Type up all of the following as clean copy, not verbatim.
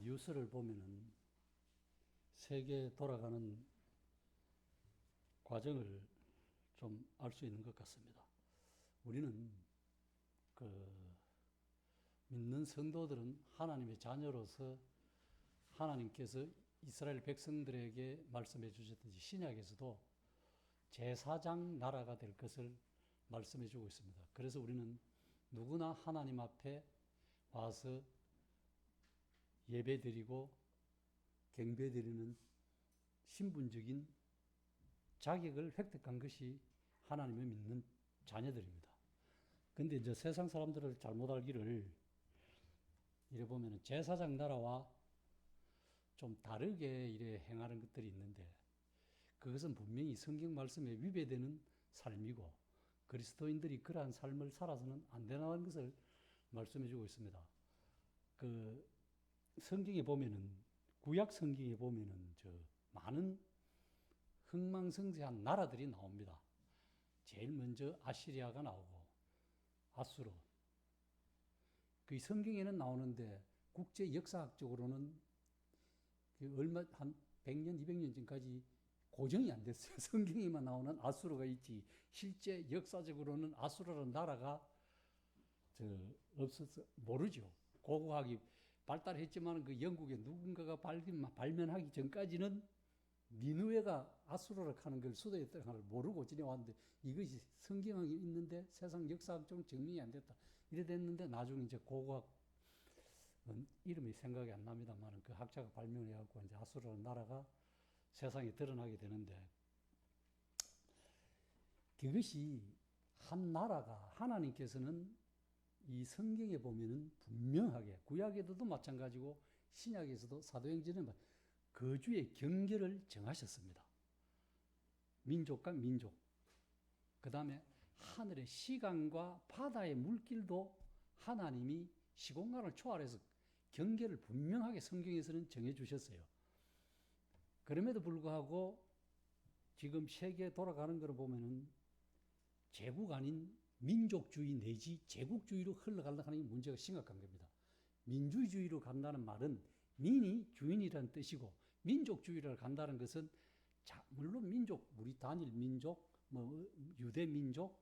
뉴스를 보면은 세계 돌아가는 과정을 좀 알 수 있는 것 같습니다. 우리는 그 믿는 성도들은 하나님의 자녀로서 하나님께서 이스라엘 백성들에게 말씀해 주셨듯이 신약에서도 제사장 나라가 될 것을 말씀해 주고 있습니다. 그래서 우리는 누구나 하나님 앞에 와서 예배드리고 경배드리는 신분적인 자격을 획득한 것이 하나님을 믿는 자녀들입니다. 근데 이제 세상 사람들을 잘못 알기를 이래 보면은 제사장 나라와 좀 다르게 이래 행하는 것들이 있는데 그것은 분명히 성경 말씀에 위배되는 삶이고 그리스도인들이 그러한 삶을 살아서는 안 된다는 것을 말씀해 주고 있습니다. 그 성경에 보면은 구약 성경에 보면은 많은 흥망성쇠한 나라들이 나옵니다. 제일 먼저 아시리아가 나오고 아수르. 그 성경에는 나오는데 국제 역사학적으로는 얼마 한 100년, 200년 전까지 고정이 안 됐어요. 성경에만 나오는 아수르가 있지. 실제 역사적으로는 아수르라는 나라가 없어서 모르죠. 고고학이 발달했지만 그 영국에 누군가가 발면하기 전까지는 니느웨가 아수르라 하는 걸 수도였다는 걸 모르고 지내왔는데 이것이 성경에 있는데 세상 역사학적으로 증명이 안 됐다. 이래 됐는데 나중에 이제 고고학 이름이 생각이 안 납니다만 그 학자가 발명을 해갖고 이제 아수르라는 나라가 세상에 드러나게 되는데 그것이 한 나라가 하나님께서는 이 성경에 보면은 분명하게 구약에도 마찬가지고 신약에서도 사도행전에 거주의 경계를 정하셨습니다. 민족과 민족. 그 다음에 하늘의 시간과 바다의 물길도 하나님이 시공간을 초월해서 경계를 분명하게 성경에서는 정해주셨어요. 그럼에도 불구하고 지금 세계에 돌아가는 걸 보면은 제국 아닌 민족주의 내지 제국주의로 흘러가려고 하는 게 문제가 심각한 겁니다. 민주주의로 간다는 말은 민이 주인이라는 뜻이고 민족주의로 간다는 것은 물론 민족, 우리 단일 민족, 뭐 유대 민족,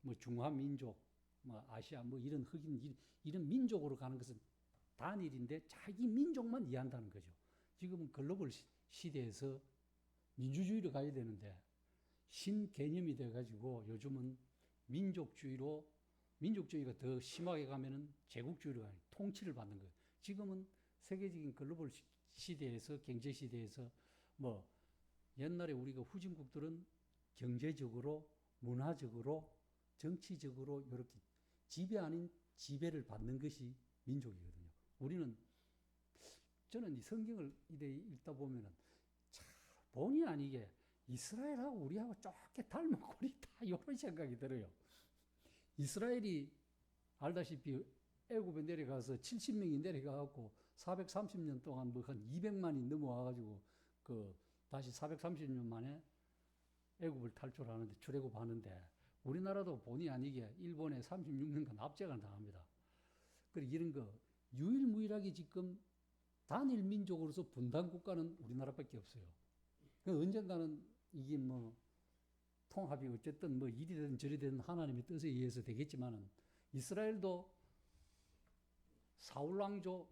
뭐 중화 민족, 뭐 아시아 뭐 이런 흑인 이런 민족으로 가는 것은 단일인데 자기 민족만 이해한다는 거죠. 지금은 글로벌 시대에서 민주주의로 가야 되는데 신개념이 돼가지고 요즘은 민족주의가 더 심하게 가면은 제국주의로 가는 통치를 받는 거예요. 지금은 세계적인 글로벌 시대에서 경제 시대에서 뭐 옛날에 우리가 후진국들은 경제적으로 문화적으로 정치적으로 이렇게 지배 아닌 지배를 받는 것이 민족이거든요. 저는 이 성경을 읽다 보면은 참 본의 아니게 이스라엘하고 우리하고 좁게 닮은 꼴이 있다 이런 생각이 들어요. 이스라엘이 알다시피 애굽에 내려가서 70명이 내려가갖고 430년 동안 뭐 한 200만이 넘어와가지고 다시 430년 만에 애굽을 탈출하는데 출애굽하는데 우리나라도 본의 아니게 일본에 36년간 압제가 당합니다. 그리고 이런 거 유일무이하게 지금 단일 민족으로서 분단 국가는 우리나라밖에 없어요. 언젠가는 이게 뭐 통합이 어쨌든 뭐 이리 되든 저리 되든 하나님의 뜻에 의해서 되겠지만은 이스라엘도 사울왕조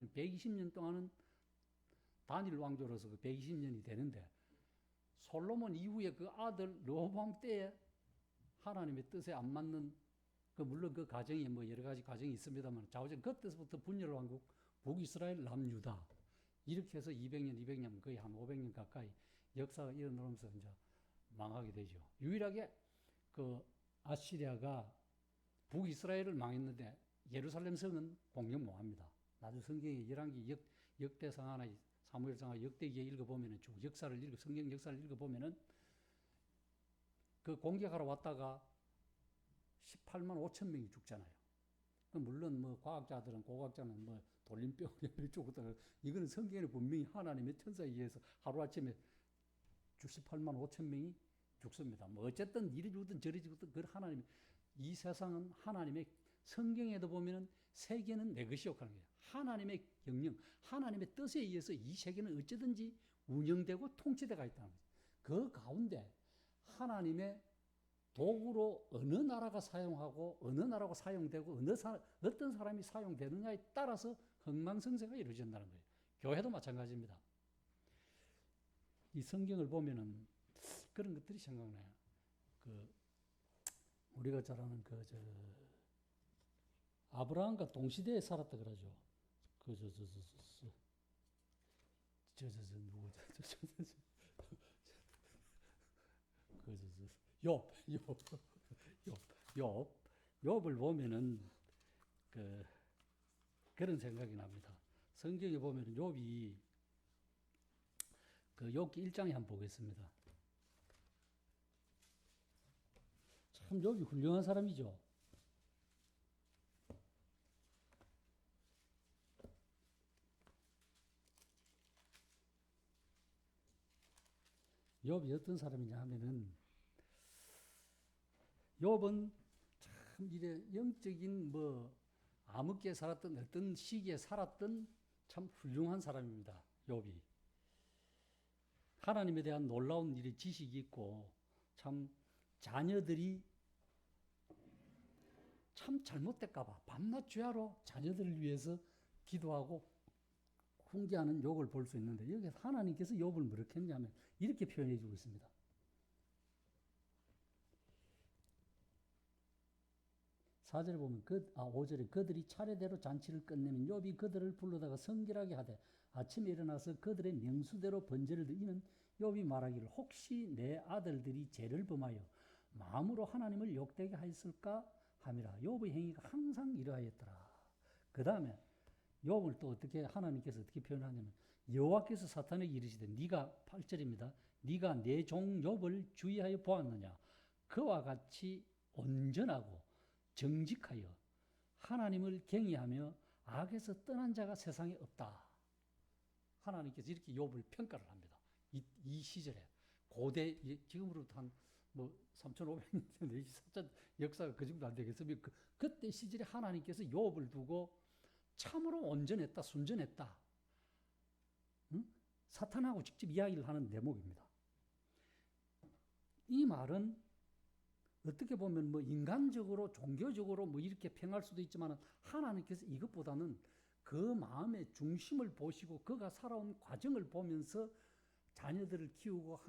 120년 동안은 단일 왕조로서 120년이 되는데 솔로몬 이후에 그 아들 르호보암 때에 하나님의 뜻에 안 맞는 물론 그 과정에 뭐 여러 가지 과정이 있습니다만 좌우전 그때서부터 분열 왕국 북이스라엘 남유다 이렇게 해서 200년 거의 한 500년 가까이 역사가 일어나면서 이제 망하게 되죠. 유일하게 그 아시리아가 북이스라엘을 망했는데 예루살렘 성은 공격 못 합니다. 나중에 성경에 열왕기 역대상하나 사무엘상하 역대기에 읽어보면은 쭉 성경 역사를 읽어보면은 그 공격하러 왔다가 18만 5천 명이 죽잖아요. 물론 뭐 과학자들은 고고학자는 뭐 돌림병을 죽었다. 이거는 성경에 분명히 하나님의 천사에 의해서 하루아침에 18만 5천 명이 죽습니다. 뭐 어쨌든 이리 죽든 저리 죽든 그 하나님 이 세상은 하나님의 성경에도 보면은 세계는 내 것이요 하는 거예요. 하나님의 명령, 하나님의 뜻에 의해서 이 세계는 어쩌든지 운영되고 통치되가 있다는 거죠. 그 가운데 하나님의 도구로 어느 나라가 사용하고 어느 나라가 사용되고 어떤 사람이 사용되느냐에 따라서 흥망성쇠가 이루어진다는 거예요. 교회도 마찬가지입니다. 이 성경을 보면은 그런 것들이 생각나요. 우리가 잘 아는 아브라함과 동시대에 살았다 그러죠. 욥을 보면은 그런 생각이 납니다. 성경에 보면은 욥이 욥기 1장에 한번 보겠습니다. 참 욥이 훌륭한 사람이죠. 욥이 어떤 사람이냐 하면은 욥은 참 이래 영적인 암흑기에 살았던 어떤 시기에 살았던 참 훌륭한 사람입니다. 욥이 하나님에 대한 놀라운 일의 지식이 있고 참 자녀들이 참 잘못될까봐 밤낮 죄하러 자녀들을 위해서 기도하고 훈계하는 욥을 볼 수 있는데 여기서 하나님께서 욥을 뭐렇게 했냐면 이렇게 표현해 주고 있습니다. 4절에 보면 5절에 그들이 차례대로 잔치를 끝내면 욥이 그들을 불러다가 성결하게 하되 아침에 일어나서 그들의 명수대로 번제를 드리는 욥이 말하기를 혹시 내 아들들이 죄를 범하여 마음으로 하나님을 욕되게 하였을까 함이라. 욥의 행위가 항상 이러하였더라. 그 다음에 욥을 또 하나님께서 어떻게 표현하냐면 여호와께서 사탄에게 이르시되 네가 8절입니다. 네가 내 종 욥을 주의하여 보았느냐. 그와 같이 온전하고 정직하여 하나님을 경외하며 악에서 떠난 자가 세상에 없다. 하나님께서 이렇게 욥을 평가를 합니다. 이 시절에 고대 지금으로부터 한 3,500년 사천 역사가 그 정도 안 되겠으면 그때 시절에 하나님께서 욥을 두고 참으로 온전했다, 순전했다. 응? 사탄하고 직접 이야기를 하는 대목입니다. 이 말은 어떻게 보면 인간적으로 종교적으로 이렇게 평할 수도 있지만 하나님께서 이것보다는 그 마음의 중심을 보시고 그가 살아온 과정을 보면서 자녀들을 키우고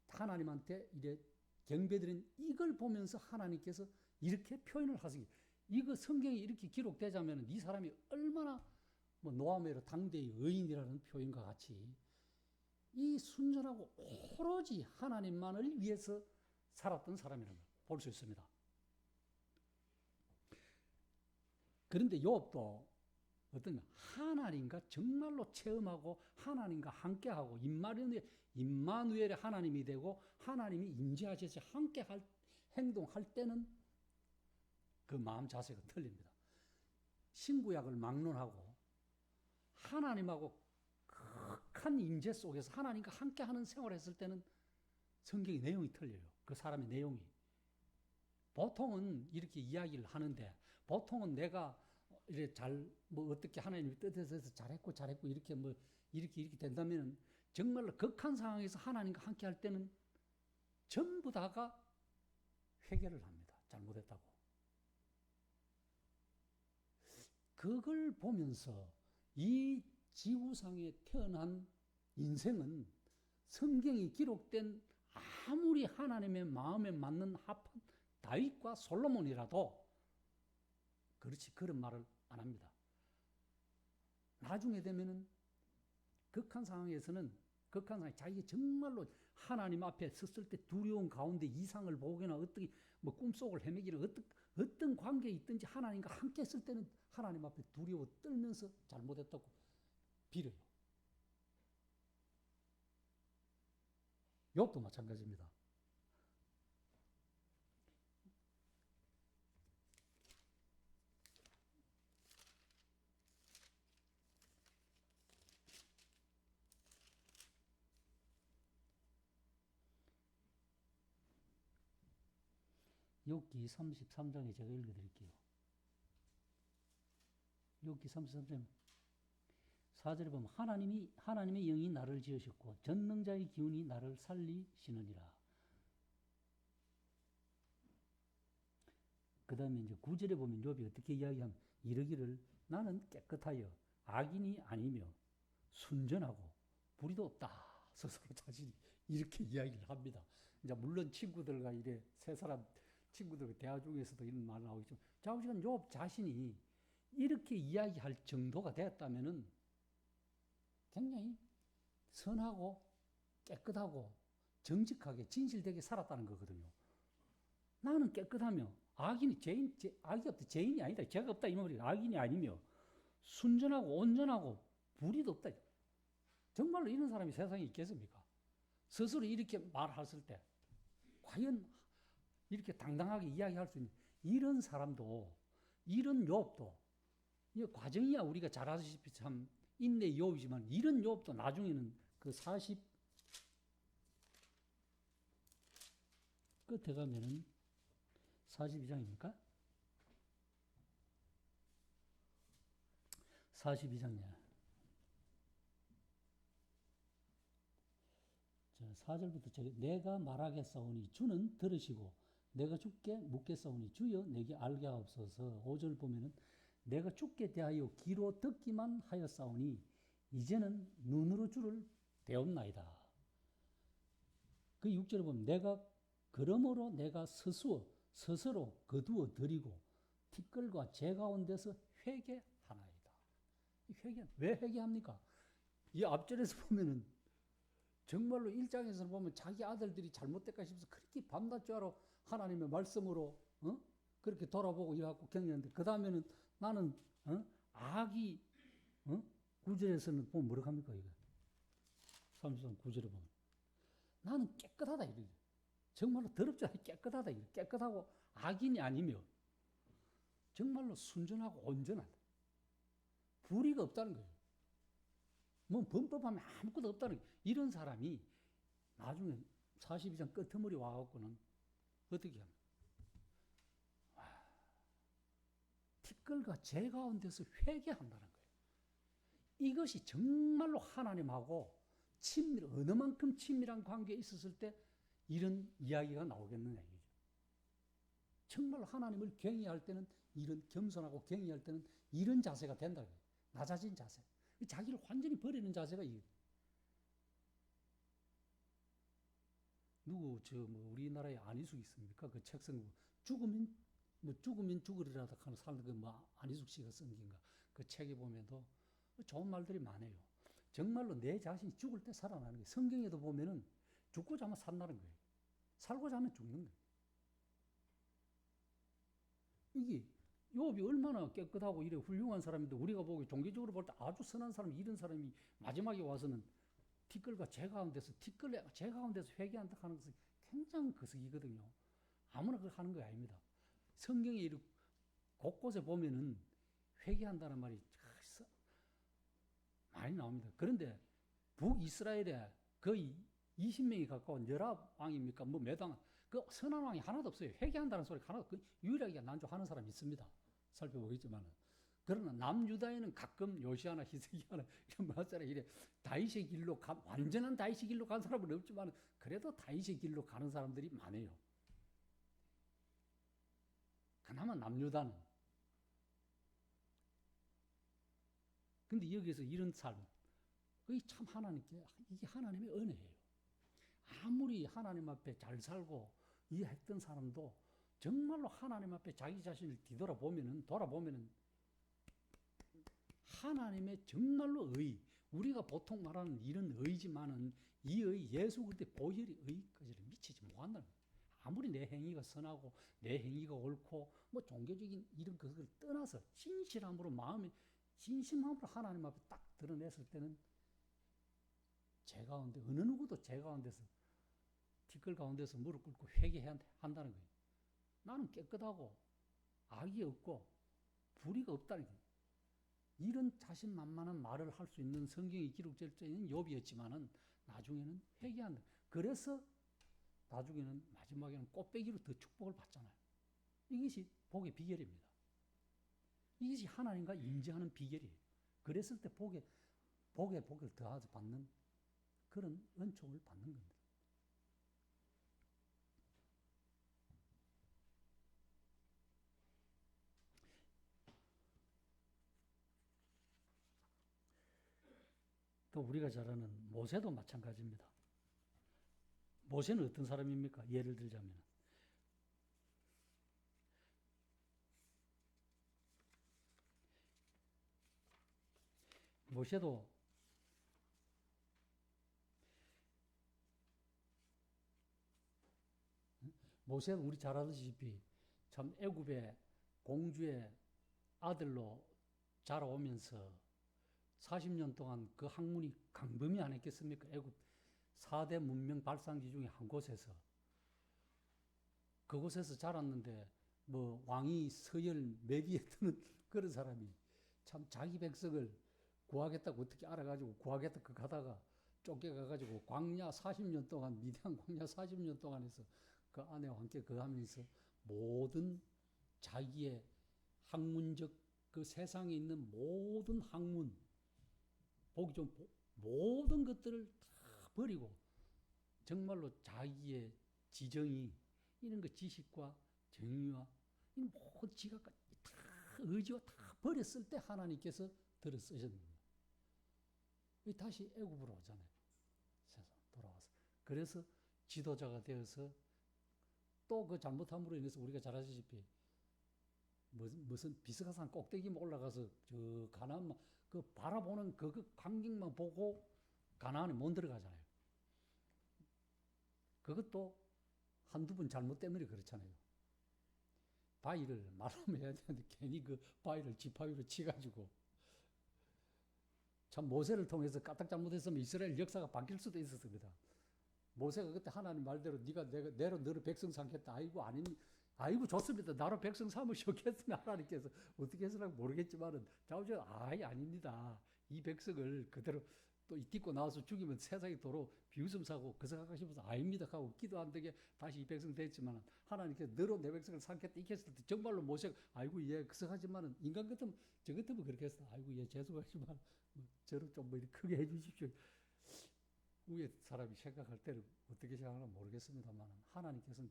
하나님한테 이래 경배드린 이걸 보면서 하나님께서 이렇게 표현을 하시기. 이거 성경이 이렇게 기록되자면 이 사람이 얼마나 노아메로 당대의 의인이라는 표현과 같이 이 순전하고 오로지 하나님만을 위해서 살았던 사람이라는 걸 볼 수 있습니다. 그런데 욥도 어떤 하나님과 정말로 체험하고 하나님과 함께하고 임마누엘의 하나님이 되고 하나님이 임재하셔서 함께 행동할 때는 그 마음 자세가 틀립니다. 신구약을 막론하고 하나님하고 극한 임재 속에서 하나님과 함께하는 생활을 했을 때는 성경의 내용이 틀려요. 그 사람의 내용이. 보통은 이렇게 이야기를 하는데 보통은 내가 이렇게 어떻게 하나님의 뜻에서 잘했고 이렇게 된다면 정말로 극한 상황에서 하나님과 함께 할 때는 전부 다가 회개를 합니다. 잘못했다고. 그걸 보면서 이 지구상에 태어난 인생은 성경이 기록된 아무리 하나님의 마음에 맞는 합한 다윗과 솔로몬이라도 그렇지 그런 말을 안 합니다. 나중에 되면은 극한 상황에서는 자기가 정말로 하나님 앞에 섰을 때 두려운 가운데 이상을 보거나 어떻게 꿈속을 헤매기나 어떤 관계에 있든지 하나님과 함께 했을 때는 하나님 앞에 두려워 떨면서 잘못했다고 빌어요. 욥도 마찬가지입니다. 욥기 33장에 제가 읽어드릴게요. 욥기 33장 4절에 보면 하나님의 영이 나를 지으셨고 전능자의 기운이 나를 살리시느니라. 그 다음에 이제 9절에 보면 욥이 어떻게 이야기하면 이르기를 나는 깨끗하여 악인이 아니며 순전하고 불의도 없다. 스스로 자신이 이렇게 이야기를 합니다. 이제 물론 친구들과 이래 세 사람 친구들과 대화 중에서도 이런 말 나오겠지만 좌우지간 욥 자신이 이렇게 이야기할 정도가 되었다면은 굉장히 선하고 깨끗하고 정직하게 진실되게 살았다는 거거든요. 나는 깨끗하며 악이 없다. 죄인이 아니다. 죄가 없다. 이 말이에요. 악인이 아니며 순전하고 온전하고 불의도 없다. 정말로 이런 사람이 세상에 있겠습니까? 스스로 이렇게 말했을 때 과연 이렇게 당당하게 이야기할 수 있는 이런 사람도 이런 욥도 이 과정이야 우리가 잘 아시다시피 참 인내 욥이지만 이런 욥도 나중에는 그 40 끝에 가면은 42장입니까? 42장이야. 자, 4절부터 내가 말하겠사오니 주는 들으시고 내가 주께 묻겠사오니 주여 내게 알게 하옵소서. 5절 보면은 내가 주께 대하여 귀로 듣기만 하였사오니 이제는 눈으로 주를 배웠나이다. 그 6절에 보면 그러므로 내가 스스로 거두어 드리고 티끌과 재 가운데서 회개하나이다. 왜 회개합니까? 이 앞절에서 보면은 정말로 1장에서 보면 자기 아들들이 잘못됐까 싶어서 그렇게 밤낮 죄하러 하나님의 말씀으로 그렇게 돌아보고 이래갖고 경영하는데 그 다음에는 나는 악이 9절에서는 보면 뭐라고 합니까 이거 33 9절에 보면 나는 깨끗하다 이래. 정말로 더럽지 않게 깨끗하다 이래. 깨끗하고 악인이 아니며 정말로 순전하고 온전한 불의가 없다는 거예요. 뭐 범법하면 아무것도 없다는 거예요. 이런 사람이 나중에 42장 끝머리 와갖고는 어떻게 합니까? 티끌과 재 가운데서 회개한다는 거예요. 이것이 정말로 하나님하고 어느 만큼 친밀한 관계에 있었을 때 이런 이야기가 나오겠느냐 이거죠. 정말로 하나님을 경외할 때는 이런 겸손하고 경외할 때는 이런 자세가 된다는 거예요. 낮아진 자세. 자기를 완전히 버리는 자세가 이거예요. 우리나라에 안희숙 있습니까? 그 책 쓴 거. 죽으면 죽으리라도 하는 사람 안희숙 씨가 쓴 게인가. 그 책에 보면도 좋은 말들이 많아요. 정말로 내 자신이 죽을 때 살아나는 거예요. 성경에도 보면은 죽고자 하면 산다는 거예요. 살고자 하면 죽는 거예요. 이게 욥이 얼마나 깨끗하고 이래 훌륭한 사람인데 우리가 보기 종교적으로 볼 때 아주 선한 사람, 이런 사람이 마지막에 와서는 티끌과 재 가운데서 회개한다 하는 것은 굉장히 거슬리거든요. 아무나 그걸 하는 거 아닙니다. 성경에 곳곳에 보면은 회개한다는 말이 많이 나옵니다. 그런데 북이스라엘에 거의 20명이 가까운 열압 왕입니까? 매당 그 선한 왕이 하나도 없어요. 회개한다는 소리가 하나도 유일하게 난조하는 사람이 있습니다. 살펴보겠지만 그러나 남유다에는 가끔 요시아나 히스기야나 이런 마사라 이래 다윗의 길로 완전한 다윗의 길로 간 사람은 없지만 그래도 다윗의 길로 가는 사람들이 많아요. 그나마 남유다는. 근데 여기서 이런 삶, 그게 참 이게 하나님의 은혜예요. 아무리 하나님 앞에 잘 살고 이해했던 사람도 정말로 하나님 앞에 자기 자신을 돌아보면은 하나님의 정말로 우리가 보통 말하는 이런 의지만은 이 예수 그리스도의 보혈의 의까지는 미치지 못한다는 거예요. 아무리 내 행위가 선하고 내 행위가 옳고 종교적인 이런 것을 떠나서 진심함으로 하나님 앞에 딱 드러냈을 때는 어느 누구도 제 가운데서 티끌 가운데서 무릎 꿇고 회개해야 한다는 거예요. 나는 깨끗하고 악이 없고 불의가 없다는 거예요. 이런 자신만만한 말을 할 수 있는 성경이 기록될 때는 욥이었지만은 나중에는 회개한다. 그래서 나중에는 마지막에는 꽃배기로 더 축복을 받잖아요. 이것이 복의 비결입니다. 이것이 하나님과 임재하는 비결이에요. 그랬을 때 복에 복을 더하지 받는 그런 은총을 받는 겁니다. 또 우리가 잘 아는 모세도 마찬가지입니다. 모세는 어떤 사람입니까? 예를 들자면 모세도 우리 잘 아시다시피 참 애굽의 공주의 아들로 자라오면서 40년 동안 그 학문이 강범위 안 했겠습니까? 애굽 4대 문명 발상지 중에 한 곳에서 그곳에서 자랐는데 뭐 왕이 서열 매기에 드는 그런 사람이 참 자기 백성을 구하겠다고 어떻게 알아가지고 구하겠다 그 가다가 쫓겨가가지고 광야 40년 동안 미디안 광야 40년 동안에서 그 아내와 함께 그 하면서 모든 자기의 학문적 그 세상에 있는 모든 학문 보기 좀 모든 것들을 다 버리고 정말로 자기의 지정이 이런 그 지식과 정의와 이 모든 지각까지 다 의지와 다 버렸을 때 하나님께서 들어 쓰셨습니다. 다시 애굽으로 오잖아요. 세상 돌아와서. 그래서 지도자가 되어서 또 그 잘못함으로 인해서 우리가 잘 아시다시피 무슨 비스가산 꼭대기만 올라가서 저 가나안만 그 바라보는 그 광경만 보고 가나안에 못 들어가잖아요. 그것도 한두 번 잘못 때문에 그렇잖아요. 바위를 말하면 해야 되는데 괜히 그 바위를 지파위로 치가지고 참 모세를 통해서 까딱 잘못했으면 이스라엘 역사가 바뀔 수도 있었습니다. 모세가 그때 하나님 말대로 내가 너를 백성 삼겠다. 아이고 좋습니다. 나로 백성 삼으셨겠으면 하나님께서 어떻게 했으나 모르겠지만은 자우저 아닙니다. 이 백성을 그대로 또 딛고 나와서 죽이면 세상이 도로 비웃음 사고 그 생각하시면서 아닙니다 하고 기도 안 되게 다시 이 백성 됐지만 하나님께서 너로 내 백성을 삼겠다 이렇게 했을 때 정말로 모세가 아이고 예 그성하지만은 인간 같으면 저 같으면 그렇게 했어. 아이고 예 죄송하지만 저를 좀 뭐 크게 해주십시오. 위에 사람이 생각할 때는 어떻게 생각하나 모르겠습니다만 하나님께서는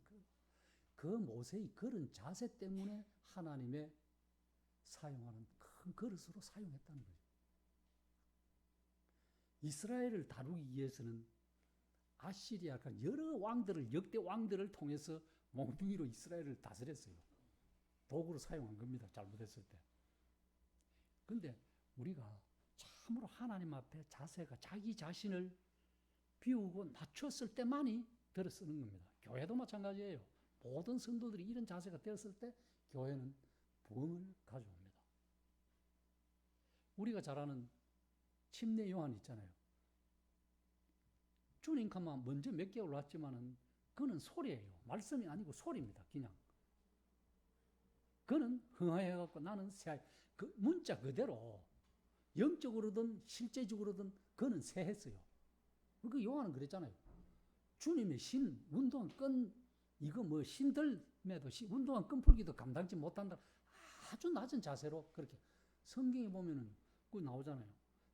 그 모세의 그런 자세 때문에 하나님의 사용하는 큰 그릇으로 사용했다는 거죠. 이스라엘을 다루기 위해서는 아시리아 여러 왕들을 역대 왕들을 통해서 몽둥이로 이스라엘을 다스렸어요. 도구로 사용한 겁니다. 잘못했을 때. 그런데 우리가 참으로 하나님 앞에 자세가 자기 자신을 비우고 낮췄을 때만이 들어 쓰는 겁니다. 교회도 마찬가지예요. 모든 성도들이 이런 자세가 되었을 때 교회는 부흥을 가져옵니다. 우리가 잘 아는 침례 요한 있잖아요. 주님 가만 먼저 몇 개월 왔지만은 그는 소리예요. 말씀이 아니고 소리입니다. 그냥. 그는 흥하해갖고 나는 새하여. 그 문자 그대로 영적으로든 실제적으로든 그는 새했어요. 그 요한은 그랬잖아요. 주님의 신, 운동한 끈, 이거 뭐 신들매도 운동한 끈 풀기도 감당치 못한다. 아주 낮은 자세로 그렇게. 성경에 보면은 그 나오잖아요.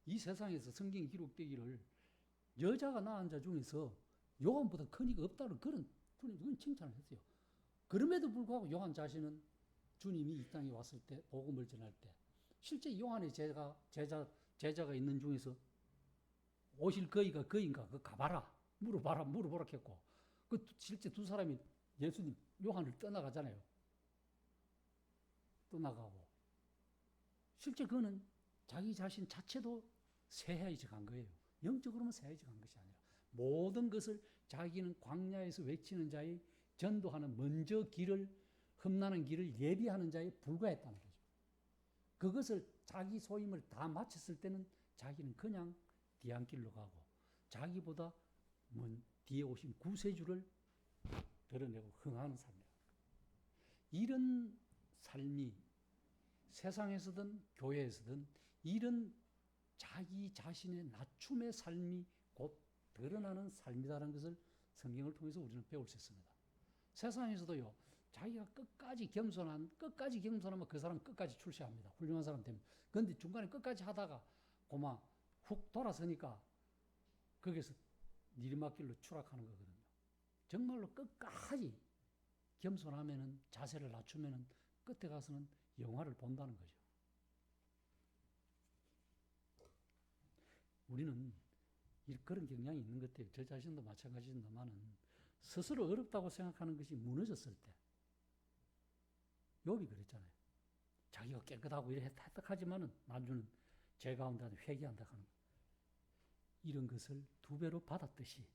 이 세상에서 성경이 기록되기를 여자가 낳은 자 중에서 요한보다 큰 이가 없다는 그런 주님 칭찬을 했어요. 그럼에도 불구하고 요한 자신은 주님이 이 땅에 왔을 때 복음을 전할 때 실제 요한의 제자가 있는 중에서 오실 거이가 그인가 그 가봐라 물어보라 했고 그 실제 두 사람이 예수님 요한을 떠나가잖아요. 떠나가고 실제 그는 자기 자신 자체도 새해야지 간 거예요. 영적으로는 새해야지 간 것이 아니라 모든 것을 자기는 광야에서 외치는 자의 전도하는 먼저 험난한 길을 예비하는 자에 불과했다는 거죠. 그것을 자기 소임을 다 마쳤을 때는 자기는 그냥 뒤안길로 가고 자기보다 뒤에 오신 구세주를 드러내고 흥하는 삶이다. 이런 삶이 세상에서든 교회에서든 이런 자기 자신의 낮춤의 삶이 곧 드러나는 삶이라는 것을 성경을 통해서 우리는 배울 수 있습니다. 세상에서도요, 자기가 끝까지 겸손하면 그 사람 끝까지 출세합니다. 훌륭한 사람 됩니다. 그런데 중간에 끝까지 하다가 고마 훅 돌아서니까 거기서 내리막길로 추락하는 거거든요. 정말로 끝까지 겸손하면은, 자세를 낮추면은 끝에 가서는 영화를 본다는 거죠. 우리는 그런 경향이 있는 것 같아요. 저 자신도 마찬가지입니다만은 스스로 어렵다고 생각하는 것이 무너졌을 때, 욥이 그랬잖아요. 자기가 깨끗하고 이래 획득하지만은 나중에는 죄 가운데 회개한다 하는 거. 이런 것을 2배로 받았듯이,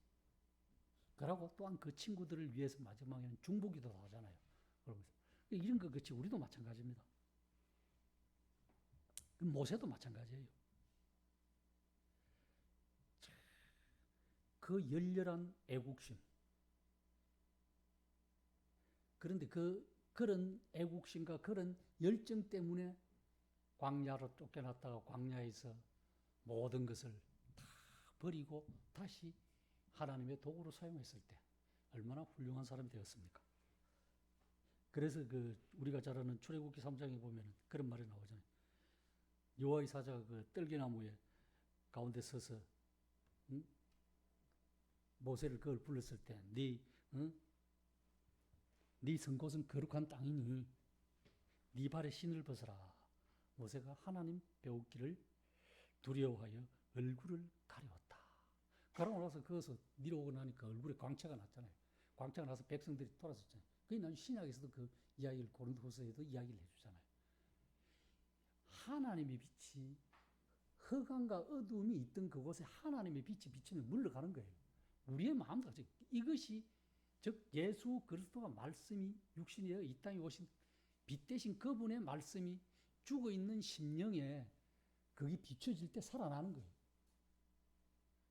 그러고 또한 그 친구들을 위해서 마지막에는 중보기도도 하잖아요. 그러면서 이런 것 같이 우리도 마찬가지입니다. 모세도 마찬가지예요. 그 열렬한 애국심. 그런데 그런 애국심과 그런 열정 때문에 광야로 쫓겨났다가 광야에서 모든 것을 다 버리고 다시 하나님의 도구로 사용했을 때 얼마나 훌륭한 사람이 되었습니까? 그래서 우리가 잘 아는 출애굽기 3장에 보면 그런 말이 나오잖아요. 여호와의 사자가 그 떨기나무에 가운데 서서 모세를 그걸 불렀을 때 네 성곳은 거룩한 땅이니 네 발에 신을 벗어라. 모세가 하나님 배우기를 두려워하여 얼굴을 가려웠다. 그러고 나서 거기서 내려오고 나니까 얼굴에 광채가 났잖아요. 광채가 나서 백성들이 돌아섰잖아요. 그게 나중에 신약에서도 그 이야기를, 고린도후서에도 이야기를 해주잖아요. 하나님의 빛이 흑암과 어두움이 있던 그곳에 하나님의 빛이 비치면 물러가는 거예요. 우리의 마음도 이것이 즉 예수 그리스도가 말씀이 육신이 되어 이 땅에 오신 빛 대신 그분의 말씀이 죽어있는 심령에 그게 비춰질 때 살아나는 거예요.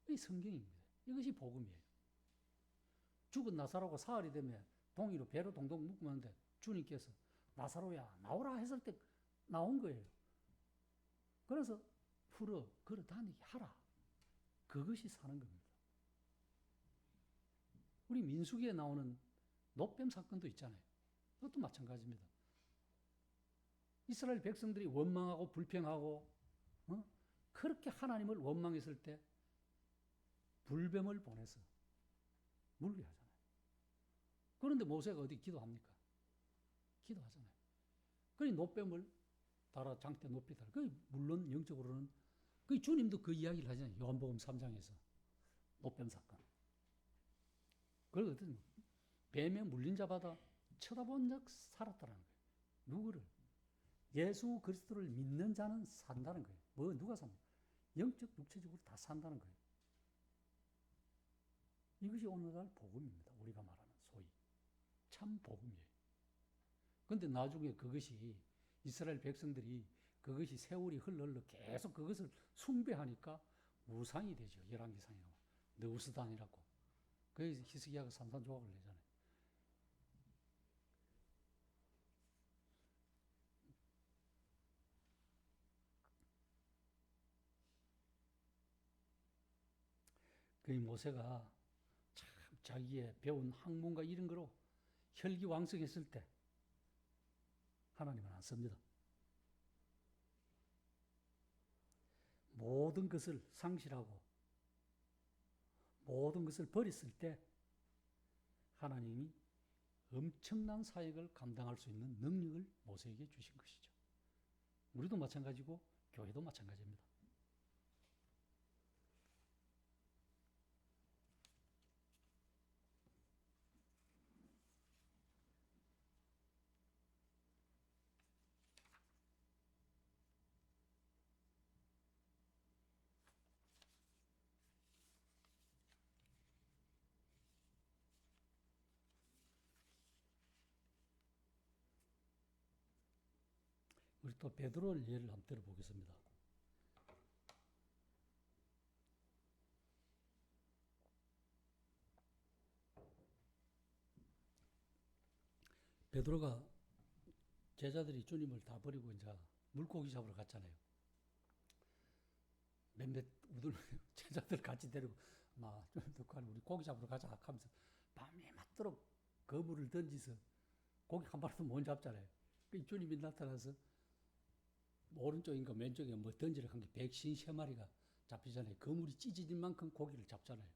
이게 성경입니다. 이것이 복음이에요. 죽은 나사로가 사흘이 되면 동이로 배로 동동 묶으면 주님께서 나사로야 나오라 했을 때 나온 거예요. 그래서 풀어 걸어 다니게 하라. 그것이 사는 겁니다. 우리 민수기에 나오는 놋뱀 사건도 있잖아요. 그것도 마찬가지입니다. 이스라엘 백성들이 원망하고 불평하고 그렇게 하나님을 원망했을 때 불뱀을 보내서 물게 하잖아요. 그런데 모세가 어디 기도합니까? 기도하잖아요. 그러니 놋뱀을 달아 장대 높이 달아. 물론 영적으로는 주님도 그 이야기를 하잖아요. 요한복음 3장에서 놋뱀 사건. 그러거든요. 뱀에 물린 자마다 쳐다본 적 살았다는 거예요. 누구를? 예수 그리스도를 믿는 자는 산다는 거예요. 누가 삽니까? 영적, 육체적으로 다 산다는 거예요. 이것이 오늘날 복음입니다. 우리가 말하는 소위 참 복음이에요. 그런데 나중에 그것이 이스라엘 백성들이 그것이 세월이 흘러 계속 그것을 숭배하니까 우상이 되죠. 열왕기상에 느우스단이라고. 그래서 히스기야가 산산조각을 내잖아요. 그 모세가 참 자기의 배운 학문과 이런 거로 혈기왕성했을 때 하나님은 안 씁니다. 모든 것을 상실하고 모든 것을 버렸을 때 하나님이 엄청난 사역을 감당할 수 있는 능력을 모세에게 주신 것이죠. 우리도 마찬가지고 교회도 마찬가지입니다. 우리 또 베드로 예를 한번 들어보겠습니다. 베드로가 제자들이 주님을 다 버리고 이제 물고기 잡으러 갔잖아요. 몇몇 우들 제자들 같이 데리고 좀 우리 고기 잡으러 가자 하면서 밤에 맞도록 거물을 던지서 고기 한 마리도 못 잡잖아요. 그 주님이 나타나서 오른쪽인가 왼쪽에 뭐 던지를 한 게 153마리가 잡히잖아요. 그물이 찢어질 만큼 고기를 잡잖아요.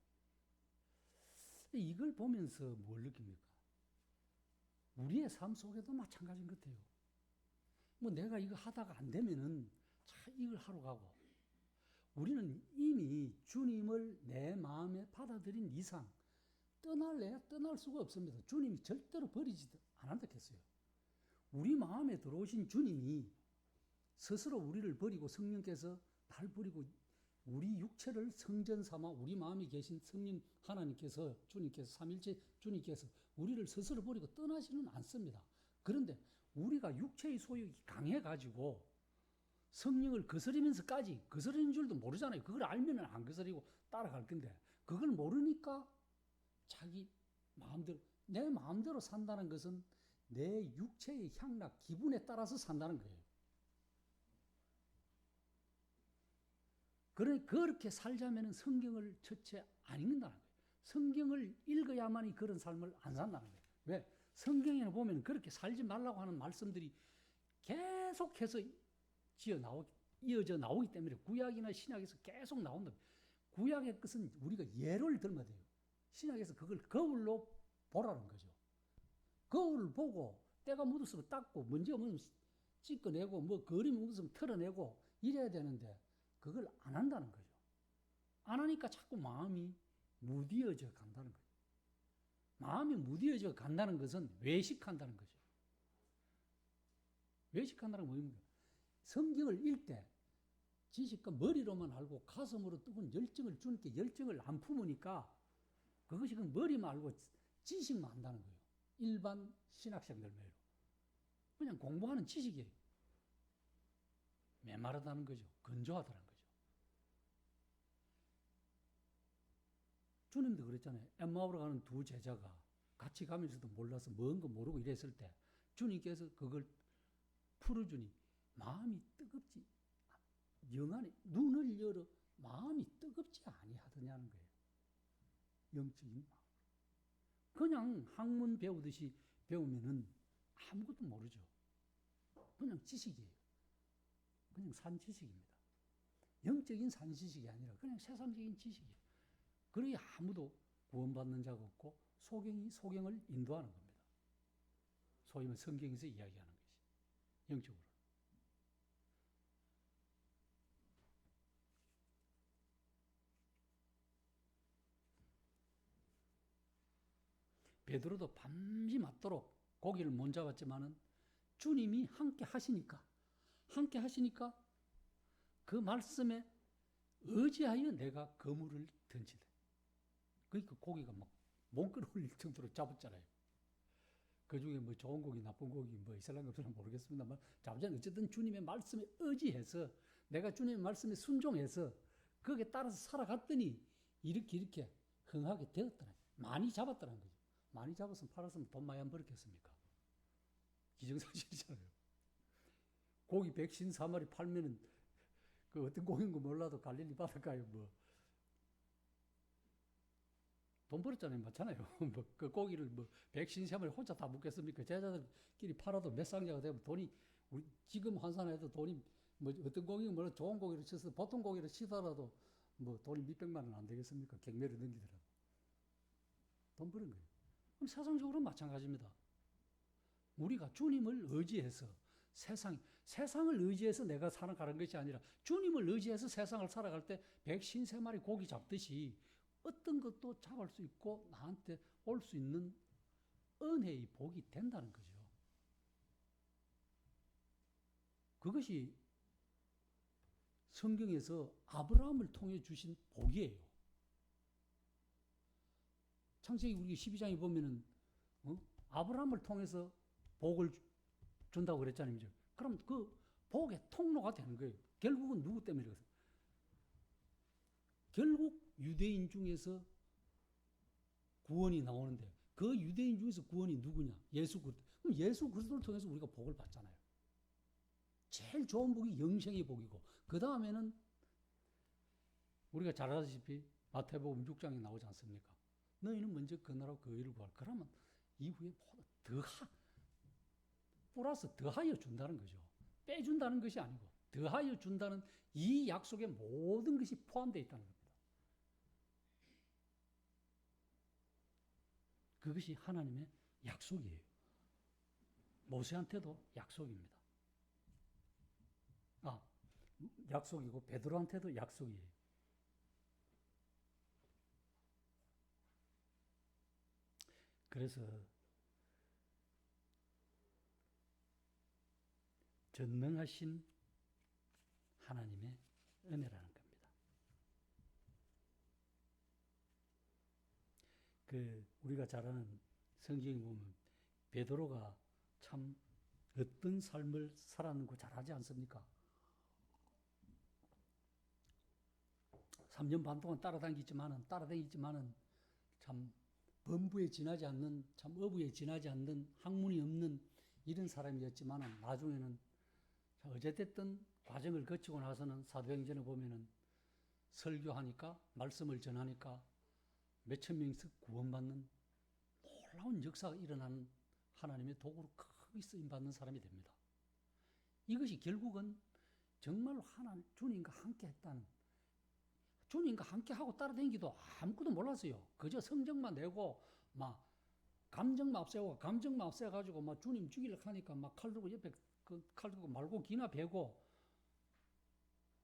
이걸 보면서 뭘 느낍니까? 우리의 삶 속에도 마찬가지인 것 같아요. 뭐 내가 이거 하다가 안 되면은 참 이걸 하러 가고, 우리는 이미 주님을 내 마음에 받아들인 이상 떠날래야 떠날 수가 없습니다. 주님이 절대로 버리지 않는다 했어요. 우리 마음에 들어오신 주님이 스스로 우리를 버리고 성령께서 날 버리고 우리 육체를 성전 삼아 우리 마음에 계신 성령 하나님께서, 주님께서, 삼일체 주님께서 우리를 스스로 버리고 떠나지는 않습니다. 그런데 우리가 육체의 소욕이 강해가지고 성령을 거스리면서까지, 거스리는 줄도 모르잖아요. 그걸 알면 안 거스리고 따라갈 건데, 그걸 모르니까 자기 마음대로, 내 마음대로 산다는 것은 내 육체의 향락, 기분에 따라서 산다는 거예요. 그렇게 살자면 성경을 첫째 안 읽는다는 거예요. 성경을 읽어야만이 그런 삶을 안 산다는 거예요. 왜? 성경에는 보면 그렇게 살지 말라고 하는 말씀들이 계속해서 이어져 나오기 때문에 구약이나 신약에서 계속 나온다. 구약의 것은 우리가 예를 들면 돼요. 신약에서 그걸 거울로 보라는 거죠. 거울을 보고 때가 묻었으면 닦고, 먼지가 묻으면 씻어내고, 뭐 거름이 묻으면 털어내고 이래야 되는데 그걸 안 한다는 거죠. 안 하니까 자꾸 마음이 무디어져 간다는 거죠. 마음이 무디어져 간다는 것은 외식한다는 거죠. 외식한다는 건 뭡니까? 성경을 읽을 때 지식과 머리로만 알고 가슴으로 뜨거운 열정을 주님께 열정을 안 품으니까 그것이 그 머리만 알고 지식만 한다는 거예요. 일반 신학생들 말로. 그냥 공부하는 지식이에요. 메마르다는 거죠. 건조하다는 거죠. 주님도 그랬잖아요. 엠마오로 가는 두 제자가 같이 가면서도 몰라서 뭔가 모르고 이랬을 때 주님께서 그걸 풀어주니 마음이 뜨겁지, 영안에 눈을 열어 마음이 뜨겁지 아니하더냐는 거예요. 영적인 마음. 그냥 학문 배우듯이 배우면은 아무것도 모르죠. 그냥 지식이에요. 그냥 산 지식입니다. 영적인 산 지식이 아니라 그냥 세상적인 지식이에요. 그러니 아무도 구원받는 자가 없고 소경을 인도하는 겁니다. 소위 말해 성경에서 이야기하는 것이 영적으로. 베드로도 밤이 맞도록 고기를 못 잡았지만은 주님이 함께 하시니까 그 말씀에 의지하여 내가 그물을 던지네. 그러니까 고기가 막 몸끈 올릴 정도로 잡았잖아요. 그 중에 뭐 좋은 고기, 나쁜 고기, 뭐 이슬람 없으나 모르겠습니다만 잡잖아요. 어쨌든 주님의 말씀에 의지해서 내가 주님의 말씀에 순종해서 거기에 따라서 살아갔더니 이렇게 흥하게 되었더라. 많이 잡았더라는 거죠. 많이 잡았으면 팔았으면 돈 많이 안 벌었겠습니까? 기정사실이잖아요. 고기 154마리 팔면은 그 어떤 고기인 거 몰라도 갈릴리 바닷가에 뭐 돈 벌었잖아요. 맞잖아요. 뭐 그 고기를 뭐 153마리 혼자 다 먹겠습니까? 제자들끼리 팔아도 몇 상자가 되면 돈이, 우리 지금 환산해도 돈이 뭐 어떤 고기는 물론 좋은 고기를 쳐서 보통 고기를 치더라도 뭐 돈이 몇백만 원 안 되겠습니까? 경매를 넘기더라도 돈 버는 거예요. 그럼 세상적으로 마찬가지입니다. 우리가 주님을 의지해서 세상을 의지해서 내가 살아가는 것이 아니라 주님을 의지해서 세상을 살아갈 때 153마리 고기 잡듯이 어떤 것도 잡을 수 있고 나한테 올 수 있는 은혜의 복이 된다는 거죠. 그것이 성경에서 아브라함을 통해 주신 복이에요. 창세기 우리 12장에 보면은 아브라함을 통해서 복을 준다고 그랬잖아요. 그럼 그 복의 통로가 되는 거예요. 결국은 누구 때문에 그랬어요? 결국 유대인 중에서 구원이 나오는데 그 유대인 중에서 구원이 누구냐? 예수 그리스도. 그럼 예수 그리스도를 통해서 우리가 복을 받잖아요. 제일 좋은 복이 영생의 복이고 그 다음에는 우리가 잘 아시다시피 마태복음 6장에 나오지 않습니까? 너희는 먼저 그 나라와 그 의를 구하라. 그러면 이후에 플러스 더하여 준다는 거죠. 빼준다는 것이 아니고 더하여 준다는 이 약속에 모든 것이 포함되어 있다는 겁니다. 그것이 하나님의 약속이에요. 모세한테도 약속입니다. 약속이고 베드로한테도 약속이에요. 그래서 전능하신 하나님의 은혜라는 겁니다. 우리가 잘 아는 성경에 보면 베드로가 참 어떤 삶을 살았는고 잘 알지 않습니까? 3년 반 동안 따라다니지만은 참 범부에 지나지 않는, 참 어부에 지나지 않는, 학문이 없는 이런 사람이었지만은 나중에는 어쨌든 과정을 거치고 나서는 사도행전에 보면은 설교하니까, 말씀을 전하니까 몇천 명씩 구원받는 놀라운 역사가 일어나는 하나님의 도구로 크게 쓰임받는 사람이 됩니다. 이것이 결국은 정말로 주님과 함께 했다는, 주님과 함께 하고 따라다니기도 아무것도 몰랐어요. 그저 성적만 내고 막 감정만 앞세우고 감정만 앞세워가지고 막 주님 죽이려고 하니까 막 칼 들고 옆에 칼 들고 말고 기나 베고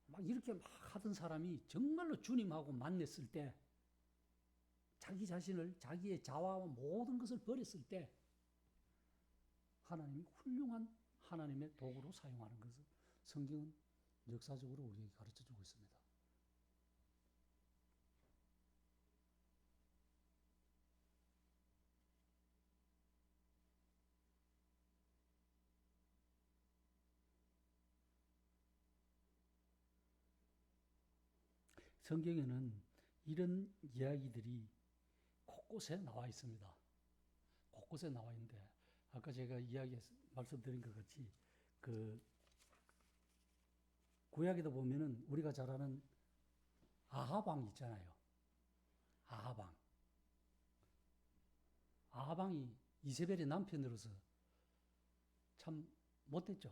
막 이렇게 막 하던 사람이 정말로 주님하고 만났을 때 자기 자신을, 자기의 자아와 모든 것을 버렸을 때 하나님이 훌륭한 하나님의 도구로 사용하는 것을 성경은 역사적으로 우리에게 가르쳐주고 있습니다. 성경에는 이런 이야기들이 곳곳에 나와 있습니다. 곳곳에 나와 있는데 아까 제가 말씀드린 것 같이 구약에도 보면은 우리가 잘 아는 아합 왕 있잖아요. 아합 왕이 이세벨의 남편으로서 참 못됐죠.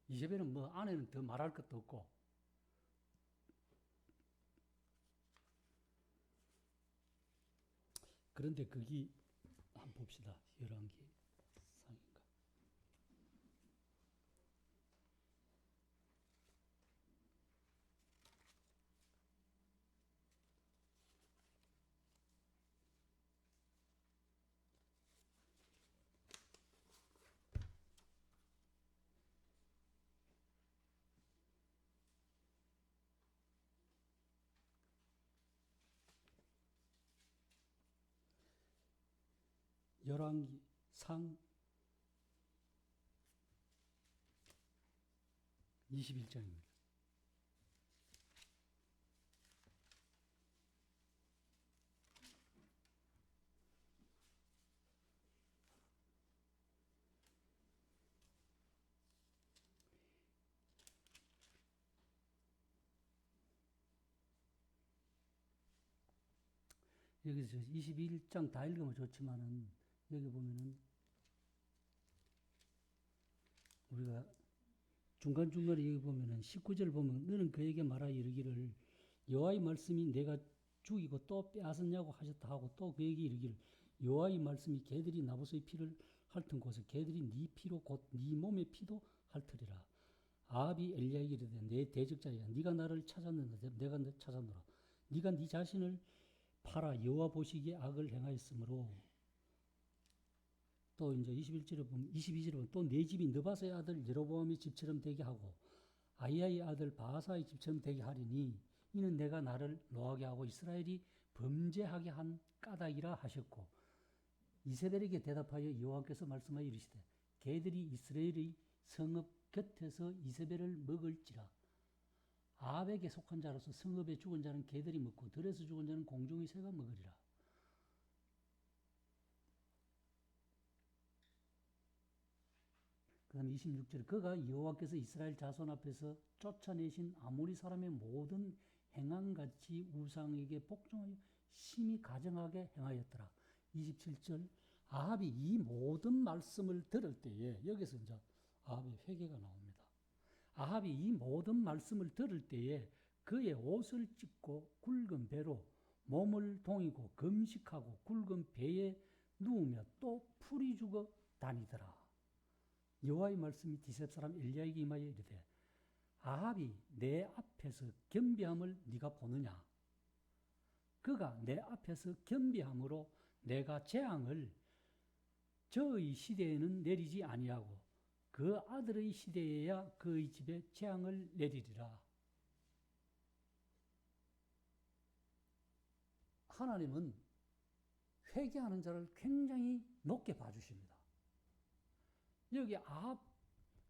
이세벨은 뭐 아내는 더 말할 것도 없고 그런데 거기 한번 봅시다. 열왕기 상인가. 열왕기 상 21장입니다. 여기서 21장 다 읽으면 좋지만은 여기 보면은 우리가 중간중간에 여기 보면은 19절 보면 너는 그에게 말하여 이르기를 여호와의 말씀이 내가 죽이고 또 빼앗았냐고 하셨다 하고 또 그에게 이르기를 여호와의 말씀이 개들이 나봇의 피를 핥은 곳에 개들이 네 피로 곧 네 몸의 피도 핥으리라. 아합이 엘리야에게 이르되 내 대적자야 네가 나를 찾았느냐 내가 너 찾았노라. 네가 네 자신을 팔아 여호와 보시기에 악을 행하였으므로 또 이제 22절에 보면 또 내 집이 느바스의 아들 여로보암의 집처럼 되게 하고 아히야의 아들 바하사의 집처럼 되게 하리니 이는 내가 나를 노하게 하고 이스라엘이 범죄하게 한 까닭이라 하셨고 이세벨에게 대답하여 여호와께서 말씀하여 이르시되 개들이 이스라엘의 성읍 곁에서 이세벨을 먹을지라. 아합에게 속한 자로서 성읍에 죽은 자는 개들이 먹고 들에서 죽은 자는 공중의 새가 먹으리라. 그 다음 26절 그가 여호와께서 이스라엘 자손 앞에서 쫓아내신 아모리 사람의 모든 행함같이 우상에게 복종하여 심히 가증하게 행하였더라. 27절 아합이 이 모든 말씀을 들을 때에 여기서 이제 아합의 회개가 나옵니다. 아합이 이 모든 말씀을 들을 때에 그의 옷을 찢고 굵은 배로 몸을 동이고 금식하고 굵은 배에 누우며 또 풀이 죽어 다니더라. 여호와의 말씀이 디셉 사람 엘리야에게 임하여 이르되 아합이 내 앞에서 겸비함을 네가 보느냐? 그가 내 앞에서 겸비함으로 내가 재앙을 저의 시대에는 내리지 아니하고 그 아들의 시대에야 그의 집에 재앙을 내리리라. 하나님은 회개하는 자를 굉장히 높게 봐주십니다. 여기 아합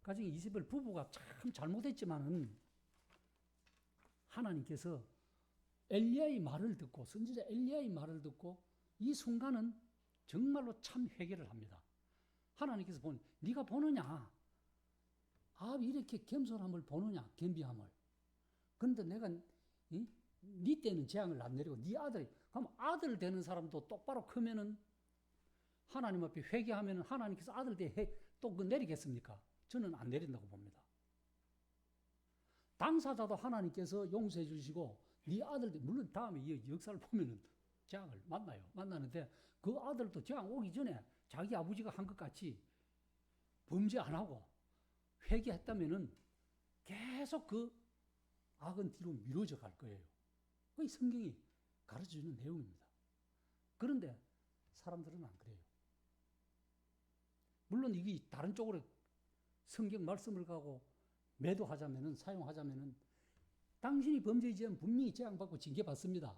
가정에 이세벨 부부가 참 잘못했지만은 하나님께서 엘리야의 말을 듣고 선지자 엘리야의 말을 듣고 이 순간은 정말로 참 회개를 합니다. 하나님께서 네가 보느냐? 아합이 이렇게 겸손함을 보느냐? 겸비함을. 그런데 내가 네 때는 재앙을 안 내리고 네 아들이 그럼 아들 되는 사람도 똑바로 크면은 하나님 앞에 회개하면은 하나님께서 아들 때 또 그 내리겠습니까? 저는 안 내린다고 봅니다. 당사자도 하나님께서 용서해 주시고 네 아들들 물론 다음에 이 역사를 보면은 재앙을 만나요. 만나는데 그 아들도 재앙 오기 전에 자기 아버지가 한 것 같이 범죄 안 하고 회개했다면은 계속 그 악은 뒤로 미뤄져 갈 거예요. 그게 성경이 가르쳐주는 내용입니다. 그런데 사람들은 안 그래요. 물론 이게 다른 쪽으로 성경 말씀을 가고 매도하자면은 사용하자면은 당신이 범죄지면 분명히 재앙받고 징계받습니다.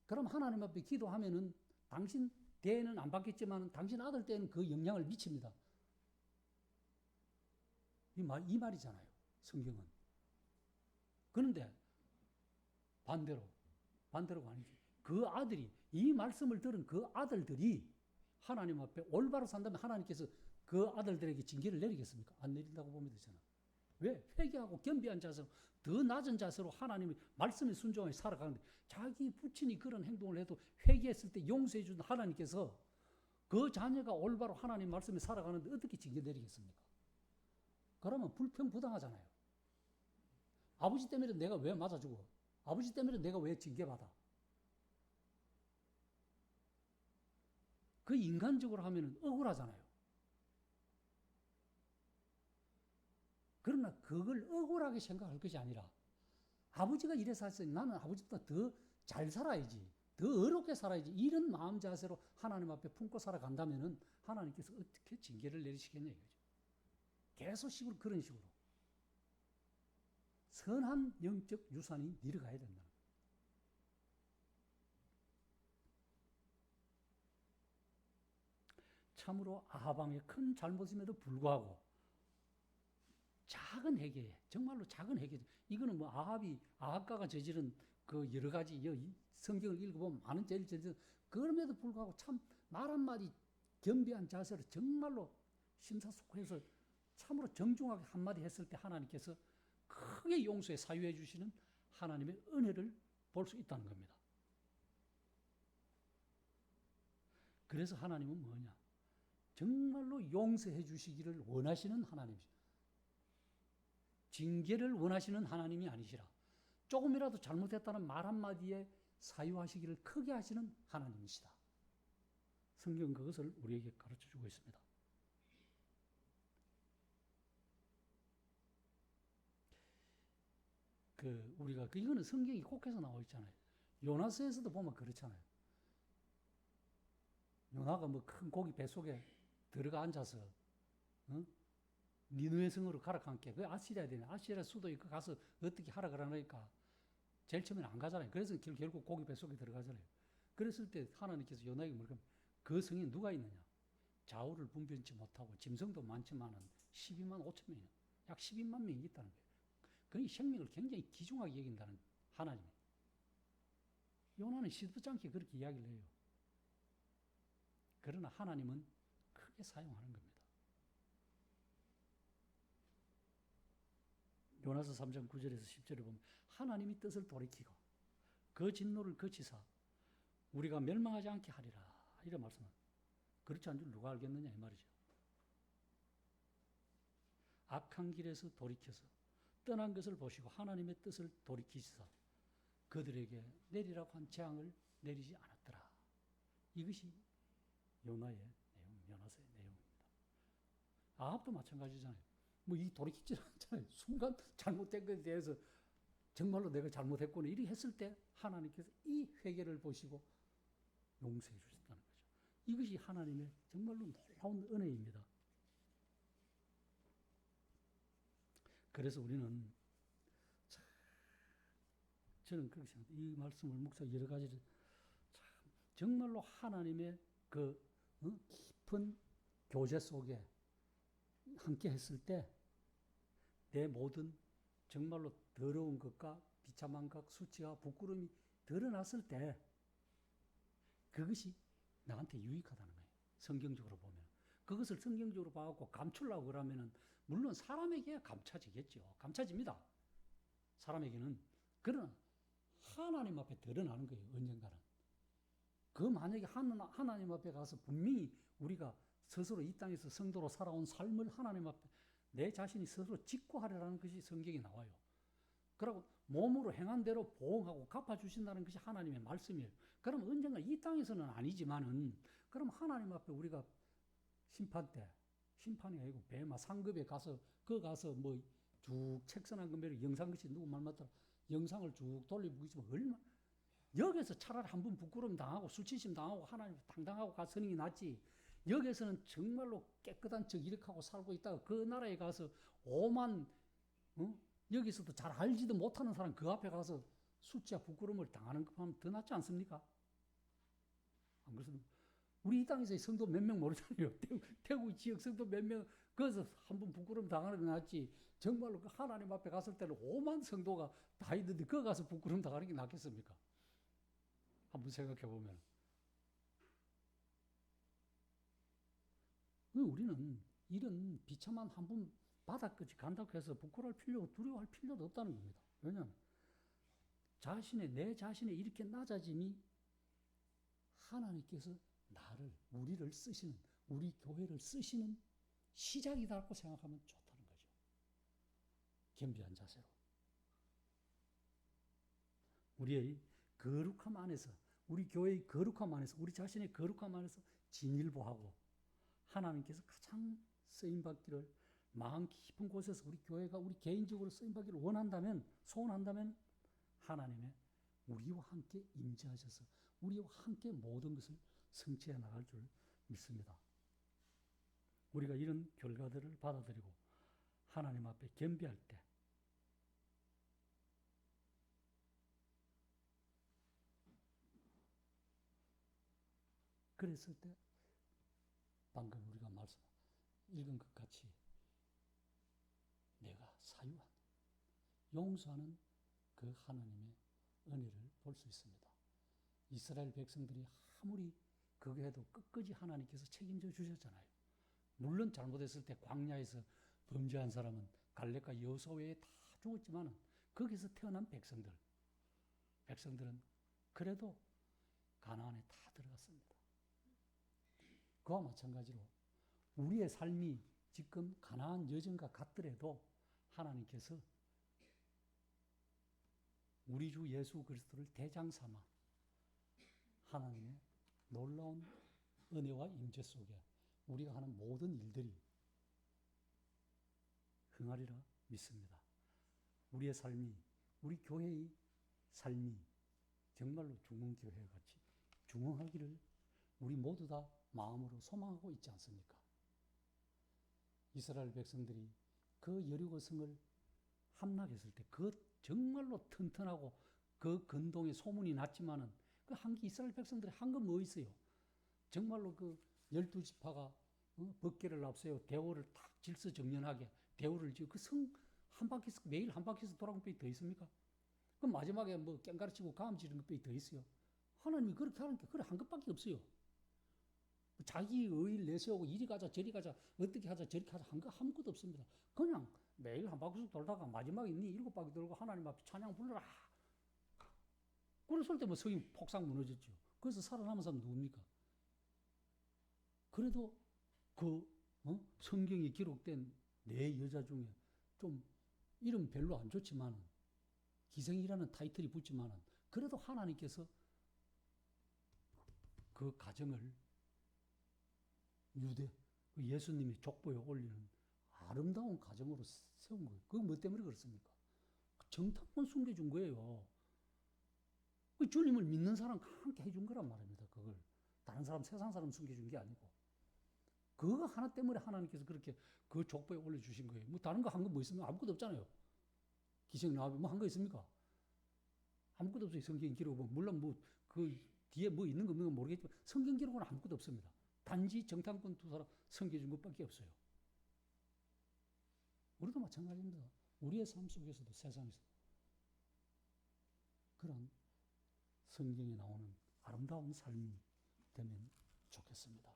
그럼 하나님 앞에 기도하면은 당신 때에는 안 받겠지만 당신 아들 때에는 그 영향을 미칩니다. 이 말이잖아요. 성경은. 그런데 반대로가 아니지. 그 아들이 이 말씀을 들은 그 아들들이 하나님 앞에 올바로 산다면 하나님께서 그 아들들에게 징계를 내리겠습니까? 안 내린다고 봅니다. 저는. 왜? 회개하고 겸비한 자세로 더 낮은 자세로 하나님의 말씀에 순종하여 살아가는데 자기 부친이 그런 행동을 해도 회개했을 때 용서해 주는 하나님께서 그 자녀가 올바로 하나님 말씀에 살아가는데 어떻게 징계 내리겠습니까? 그러면 불평부당하잖아요. 아버지 때문에 내가 왜 맞아주고 아버지 때문에 내가 왜 징계받아? 그 인간적으로 하면 억울하잖아요. 그러나 그걸 억울하게 생각할 것이 아니라 아버지가 이래서 했으니 나는 아버지보다 더 잘 살아야지. 더 어렵게 살아야지. 이런 마음 자세로 하나님 앞에 품고 살아간다면 하나님께서 어떻게 징계를 내리시겠냐 이거죠. 계속 그런 식으로. 선한 영적 유산이 내려가야 된다. 참으로 아합왕의 큰 잘못임에도 불구하고 작은 회개, 정말로 작은 회개. 이거는 뭐 아합가가 저지른 그 여러 가지 성경을 읽어보면 많은 죄를 저지른 그럼에도 불구하고 참 말 한마디 겸비한 자세로 정말로 심사숙고해서 참으로 정중하게 한마디 했을 때 하나님께서 크게 용서에 사유해 주시는 하나님의 은혜를 볼 수 있다는 겁니다. 그래서 하나님은 뭐냐? 정말로 용서해 주시기를 원하시는 하나님이시죠. 징계를 원하시는 하나님이 아니시라. 조금이라도 잘못했다는 말 한마디에 사유하시기를 크게 하시는 하나님이시다. 성경은 그것을 우리에게 가르쳐주고 있습니다. 우리가 이거는 성경이 곳곳에서 나와 있잖아요. 요나서에서도 보면 그렇잖아요. 요나가 뭐 큰 고기 뱃속에 들어가 앉아서 니느웨 성으로 가라 함께 그 아시리아에 되네. 아시리아 수도에 가서 어떻게 하라 그러니까 제일 처음에는 안 가잖아요. 그래서 결국 고기 뱃속에 들어가잖아요. 그랬을 때 하나님께서 요나에게 물으면 그 성에 누가 있느냐? 좌우를 분별치 못하고 짐승도 많지만은 12만 5천 명이야. 약 12만 명이 있다는 거예요. 그 생명을 굉장히 귀중하게 여긴다는 하나님. 요나는 시도치 않게 그렇게 이야기를 해요. 그러나 하나님은 크게 사용하는 겁니다. 요나서 3장 9절에서 10절에 보면 하나님이 뜻을 돌이키고 그 진노를 그치사 우리가 멸망하지 않게 하리라 이런 말씀은 그렇지 않은 줄 누가 알겠느냐 이 말이죠. 악한 길에서 돌이켜서 떠난 것을 보시고 하나님의 뜻을 돌이키시사 그들에게 내리라고 한 재앙을 내리지 않았더라. 이것이 요나서의 내용입니다. 아합도 마찬가지잖아요. 뭐 이 돌이키지 않잖아요. 순간 잘못된 것에 대해서 정말로 내가 잘못했구나 이렇게 했을 때 하나님께서 이 회개를 보시고 용서해 주셨다는 거죠. 이것이 하나님의 정말로 놀라운 은혜입니다. 그래서 우리는 저는 그렇게 생각합니다. 이 말씀을 목사 여러 가지를 정말로 하나님의 그 깊은 교제 속에 함께 했을 때 내 모든 정말로 더러운 것과 비참한 것, 수치와 부끄러움이 드러났을 때 그것이 나한테 유익하다는 거예요. 성경적으로 보면. 그것을 성경적으로 봐갖고 감추려고 그러면은 물론 사람에게 감춰지겠죠. 감춰집니다. 사람에게는. 그러나 하나님 앞에 드러나는 거예요. 언젠가는. 그 만약에 하나님 앞에 가서 분명히 우리가 스스로 이 땅에서 성도로 살아온 삶을 하나님 앞에 내 자신이 스스로 직구하려는 것이 성경에 나와요. 그리고 몸으로 행한 대로 보응하고 갚아주신다는 것이 하나님의 말씀이에요. 그럼 언젠가 이 땅에서는 아니지만은 그럼 하나님 앞에 우리가 심판 때 심판이 아니고 배마 상급에 가서 뭐 쭉 책선한 금배로 영상 것이 누구 말 맞더라 영상을 쭉 돌려보기지만 얼마 여기서 차라리 한 번 부끄러움 당하고 수치심 당하고 하나님 당당하고 가서는 게 낫지. 여기서는 정말로 깨끗한 척 이렇게 하고 살고 있다가 그 나라에 가서 오만 여기서도 잘 알지도 못하는 사람 그 앞에 가서 수치와 부끄러움을 당하는 것보다 더 낫지 않습니까? 안 그렇습니까? 우리 이 땅에서 성도 몇 명 모르잖아요. 태국 지역 성도 몇 명 거기서 한 번 부끄러움 당하는 게 낫지. 정말로 그 하나님 앞에 갔을 때는 5만 성도가 다 있는데 거기 가서 부끄러움 당하는 게 낫겠습니까? 한번 생각해 보면. 우리는 이런 비참한 한 번 바닥까지 간다고 해서 부끄러울 필요고 두려워할 필요도 없다는 겁니다. 왜냐하면 내 자신의 이렇게 낮아짐이 하나님께서 우리를 쓰시는, 우리 교회를 쓰시는 시작이다라고 생각하면 좋다는 거죠. 겸비한 자세로. 우리의 거룩함 안에서, 우리 교회의 거룩함 안에서, 우리 자신의 거룩함 안에서 진일보하고 하나님께서 가장 쓰임받기를 마음 깊은 곳에서 우리 교회가 우리 개인적으로 쓰임받기를 소원한다면 하나님의 우리와 함께 임재하셔서 우리와 함께 모든 것을 성취해 나갈 줄 믿습니다. 우리가 이런 결과들을 받아들이고 하나님 앞에 겸비할 때 그랬을 때 방금 우리가 읽은 것 같이 내가 사유한 용서하는 그 하나님의 은혜를 볼 수 있습니다. 이스라엘 백성들이 아무리 그거 해도 끝까지 하나님께서 책임져 주셨잖아요. 물론 잘못했을 때 광야에서 범죄한 사람은 갈렙과 여호수아 외에 다 죽었지만 거기서 태어난 백성들은 그래도 가나안에 다 들어갔습니다. 그와 마찬가지로 우리의 삶이 지금 가나안 여정과 같더라도 하나님께서 우리 주 예수 그리스도를 대장 삼아 하나님의 놀라운 은혜와 임재 속에 우리가 하는 모든 일들이 흥하리라 믿습니다. 우리의 삶이, 우리 교회의 삶이 정말로 중흥교회 같이 중흥하기를 우리 모두 다 마음으로 소망하고 있지 않습니까? 이스라엘 백성들이 그 여리고 성을 함락했을 때 그 정말로 튼튼하고 그 근동에 소문이 났지만은 그 이스라엘 백성들이 한 건 뭐 있어요? 정말로 그 12지파가 법궤를 앞세워 대오를 딱 질서정연하게 대오를 지어 그 성 한 바퀴에서 매일 한 바퀴에서 돌아온 것밖에 더 있습니까? 그럼 마지막에 뭐 깽가르치고 가음 지르는 것밖에 더 있어요? 하나님이 그렇게 하는 게 그래 한 것밖에 없어요. 자기 의의를 내세우고 이리 가자 저리 가자 어떻게 하자 저렇게 하자 한 거 아무것도 없습니다. 그냥 매일 한 바퀴씩 돌다가 마지막에 니 7바퀴 돌고 하나님 앞에 찬양 불러라. 그랬을 때 뭐 성이 폭삭 무너졌죠. 그래서 살아남은 사람 누굽니까? 그래도 그 성경에 기록된 네 여자 중에 좀 이름 별로 안 좋지만 기생이라는 타이틀이 붙지만 그래도 하나님께서 그 가정을 유대 예수님이 족보에 올리는 아름다운 가정으로 세운 거예요. 그거 뭐 때문에 그렇습니까? 정탐꾼 숨겨준 거예요. 그 주님을 믿는 사람 함께 해준 거란 말입니다. 그걸 다른 사람 세상 사람 숨겨준 게 아니고 그거 하나 때문에 하나님께서 그렇게 그 족보에 올려주신 거예요. 뭐 다른 거 한 거 뭐 있습니까? 아무것도 없잖아요. 기생 나비 뭐 한 거 있습니까? 아무것도 없어요. 성경 기록은 물론 뭐 그 뒤에 뭐 있는 거 없는 건 모르겠지만 성경 기록은 아무것도 없습니다. 단지 정탐꾼 두 사람 섬겨준 것밖에 없어요. 우리도 마찬가지입니다. 우리의 삶 속에서도 세상에서 그런 성경에 나오는 아름다운 삶이 되면 좋겠습니다.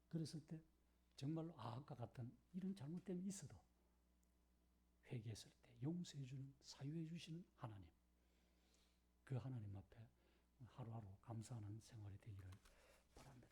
그랬을 때 정말로 아까 같은 이런 잘못됨이 있어도 회개했을 때 용서해주는 사유해주시는 하나님, 그 하나님 앞에 하루하루 감사하는 생활이 되기를 바랍니다.